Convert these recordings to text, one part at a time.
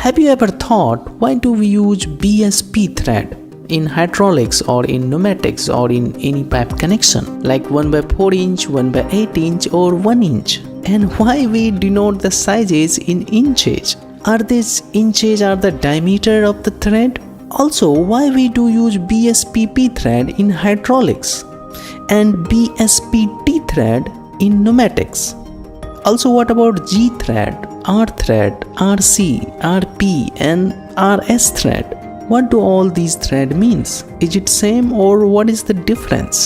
Have you ever thought, why do we use BSP thread in hydraulics or in pneumatics or in any pipe connection like 1/4 inch, 1/8 inch or 1 inch? And why we denote the sizes in inches? Are these inches are the diameter of the thread? Also, why we do use BSPP thread in hydraulics and BSPT thread in pneumatics? Also, what about G thread, R thread, RC, RP and RS thread? What do all these thread means? Is it same or what is the difference?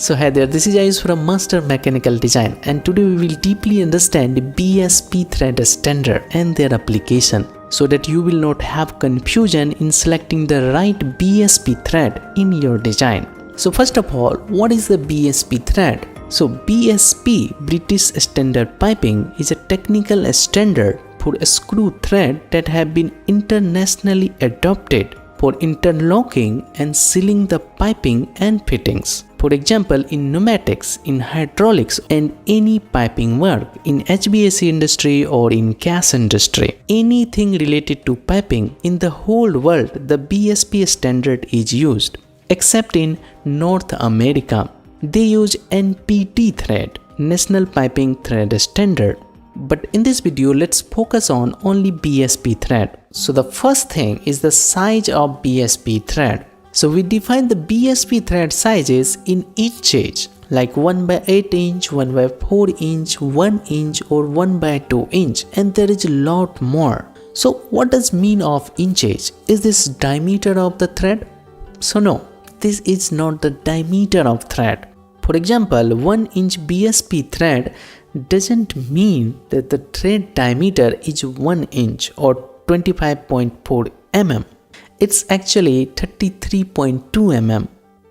So hi there, this is Ayush from Master Mechanical Design, and today we will deeply understand the BSP thread standard and their application so that you will not have confusion in selecting the right BSP thread in your design. So first of all, what is the BSP thread? So BSP, British Standard Piping, is a technical standard for a screw thread that have been internationally adopted for interlocking and sealing the piping and fittings. For example, in pneumatics, in hydraulics and any piping work, in HVAC industry or in gas industry, anything related to piping in the whole world, the BSP standard is used. Except in North America, they use NPT thread, National Piping Thread Standard. But in this video, let's focus on only BSP thread. So the first thing is the size of BSP thread. So we define the BSP thread sizes in inches like 1/8 inch, 1/4 inch, 1 inch or 1/2 inch, and there is a lot more. So what does mean of inches? Is this diameter of the thread? So no, this is not the diameter of thread. For example, 1 inch BSP thread doesn't mean that the thread diameter is 1 inch or 25.4 mm. It's actually 33.2 mm.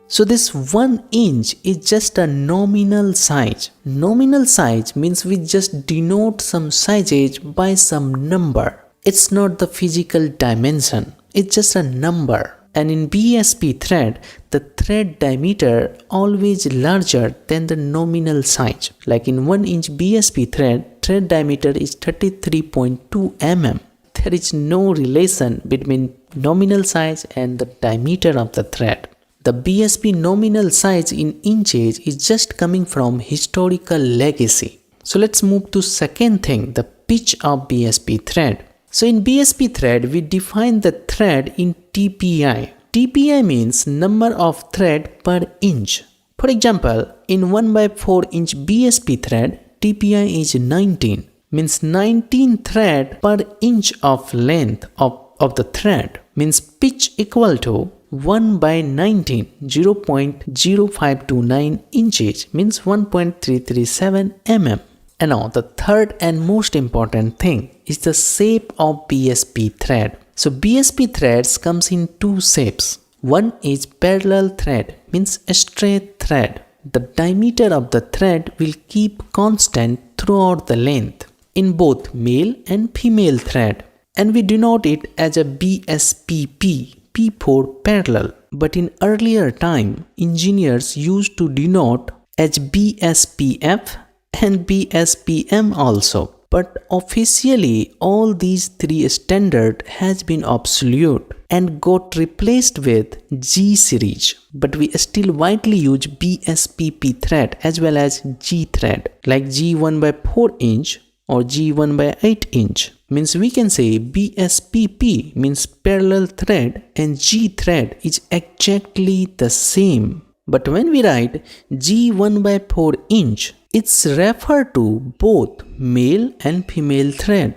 So this 1 inch is just a nominal size. Nominal size means we just denote some sizes by some number. It's not the physical dimension. It's just a number. And in BSP thread, the thread diameter always larger than the nominal size. Like in 1 inch BSP thread diameter is 33.2 mm. There is no relation between nominal size and the diameter of the thread. The BSP nominal size in inches is just coming from historical legacy. So let's move to second thing, the pitch of BSP thread. So in BSP thread, we define the thread in TPI. TPI means number of thread per inch. For example, in 1/4 inch BSP thread, TPI is 19. Means 19 thread per inch of length of the thread. Means pitch equal to 1/19, 0.0529 inches, means 1.337 mm. And now the third and most important thing is the shape of BSP thread. So BSP threads comes in two shapes. One is parallel thread, means a straight thread. The diameter of the thread will keep constant throughout the length in both male and female thread, and we denote it as a BSPP, P for parallel. But in earlier time, engineers used to denote as BSPF and BSPM also. But officially, all these three standard has been obsolete and got replaced with G series. But we still widely use BSPP thread as well as G thread, like G 1/4 inch or G 1/8 inch. Means we can say BSPP means parallel thread and G thread is exactly the same. But when we write G 1/4 inch, it's referred to both male and female thread.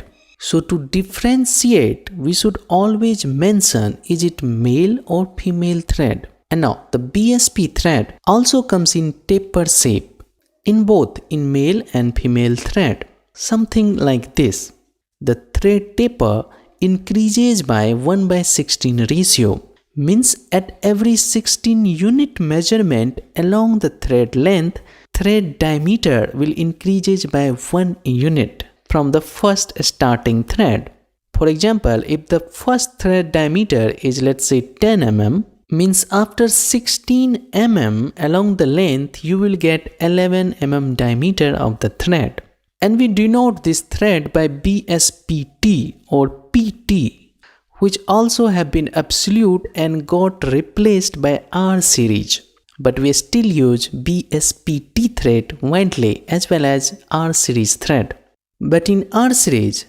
So to differentiate, we should always mention is it male or female thread. And now the BSP thread also comes in taper shape in both in male and female thread. Something like this. The thread taper increases by 1/16 ratio. Means at every 16 unit measurement along the thread length, thread diameter will increase by 1 unit from the first starting thread. For example, if the first thread diameter is, let's say, 10 mm, means after 16 mm along the length, you will get 11 mm diameter of the thread. And we denote this thread by BSPT or PT, which also have been obsolete and got replaced by R series. But we still use BSPT thread widely as well as R series thread. But in R series,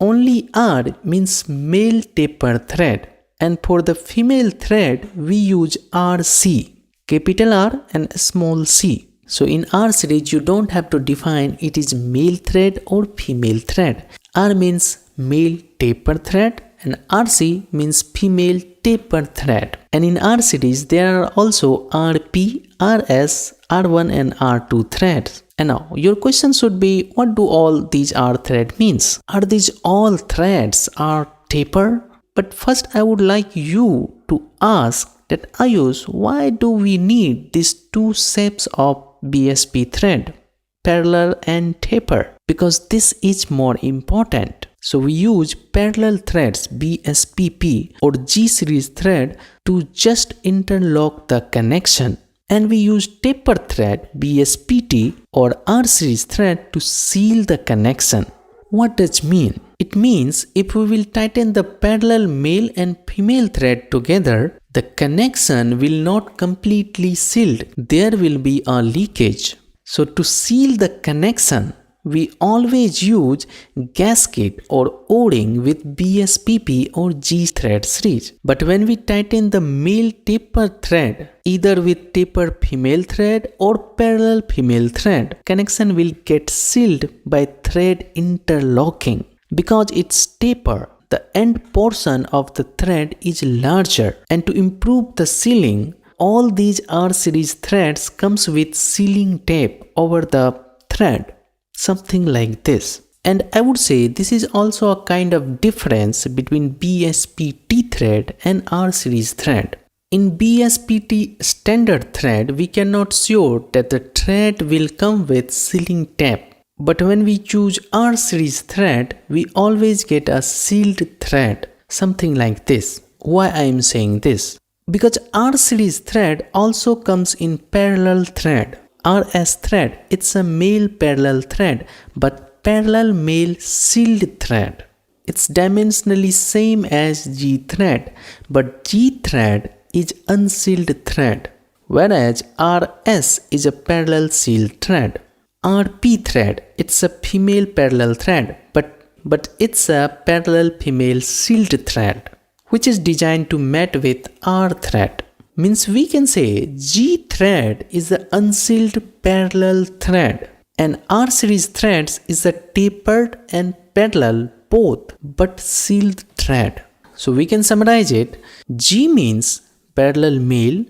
only R means male taper thread, and for the female thread we use RC, capital R and small c. So in R series you don't have to define it is male thread or female thread. R means male taper thread and RC means female taper thread. And in R series there are also RP, RS, R1 and R2 threads. And now your question should be, what do all these R thread means? Are these all threads are taper? But first I would like you to ask that Ayush, why do we need these two shapes of BSP thread, parallel and taper? Because this is more important. So we use parallel threads BSPP or G series thread to just interlock the connection. And we use taper thread BSPT or R series thread to seal the connection. What does it mean? It means if we will tighten the parallel male and female thread together, the connection will not completely sealed. There will be a leakage. So to seal the connection, we always use gasket or O-ring with BSPP or G thread series. But when we tighten the male taper thread, either with taper female thread or parallel female thread, connection will get sealed by thread interlocking. Because it's taper, the end portion of the thread is larger, and to improve the sealing, all these R series threads comes with sealing tape over the thread, something like this. And I would say this is also a kind of difference between BSPT thread and R series thread. In BSPT standard thread, we cannot sure that the thread will come with sealing tape. But when we choose R series thread, we always get a sealed thread, something like this. Why I am saying this? Because R series thread also comes in parallel thread. RS thread, it's a male parallel thread, but parallel male sealed thread. It's dimensionally same as G thread, but G thread is unsealed thread, whereas RS is a parallel sealed thread. RP thread, it's a female parallel thread, but it's a parallel female sealed thread, which is designed to mate with R thread. Means we can say G thread is the unsealed parallel thread and R series threads is a tapered and parallel both but sealed thread. So we can summarize it. G means parallel male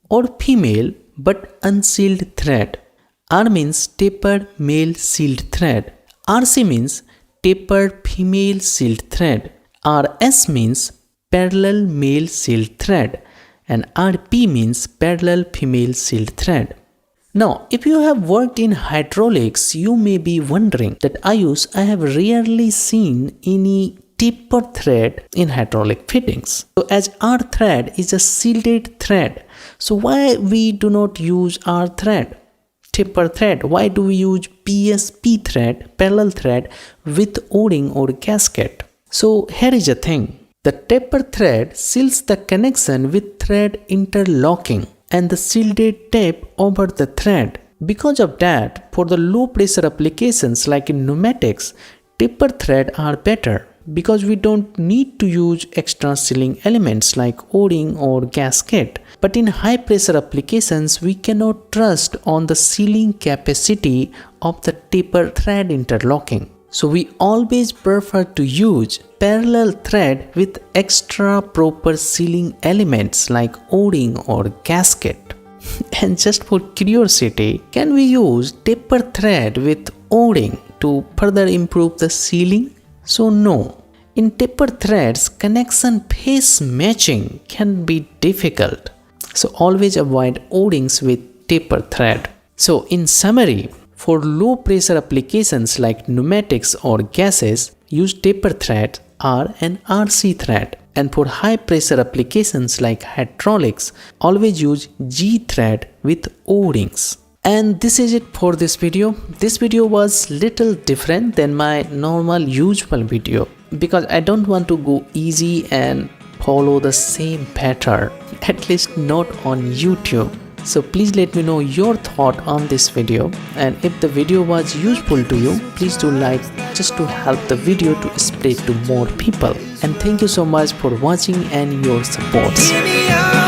or female but unsealed thread. R means tapered male sealed thread. RC means tapered female sealed thread. RS means parallel male sealed thread. And RP means parallel female sealed thread. Now, if you have worked in hydraulics, you may be wondering that Ayush, I have rarely seen any taper thread in hydraulic fittings. So as R thread is a sealed thread, so why we do not use R thread, taper thread? Why do we use BSP thread, parallel thread with O-ring or gasket? So here is the thing. The taper thread seals the connection with thread interlocking and the shielded tape over the thread. Because of that, for the low pressure applications like in pneumatics, taper thread are better because we don't need to use extra sealing elements like O-ring or gasket. But in high pressure applications, we cannot trust on the sealing capacity of the taper thread interlocking. So we always prefer to use parallel thread with extra proper sealing elements like O-ring or gasket. And just for curiosity, can we use taper thread with O-ring to further improve the sealing? So no. In taper threads, connection phase matching can be difficult. So always avoid O-rings with taper thread. So in summary, for low pressure applications like pneumatics or gases, use taper thread R and RC thread. And for high pressure applications like hydraulics, always use G thread with O-rings. And this is it for this video. This video was little different than my normal usual video because I don't want to go easy and follow the same pattern, at least not on YouTube. So please let me know your thought on this video, and if the video was useful to you, please do like just to help the video to spread to more people. And thank you so much for watching and your support.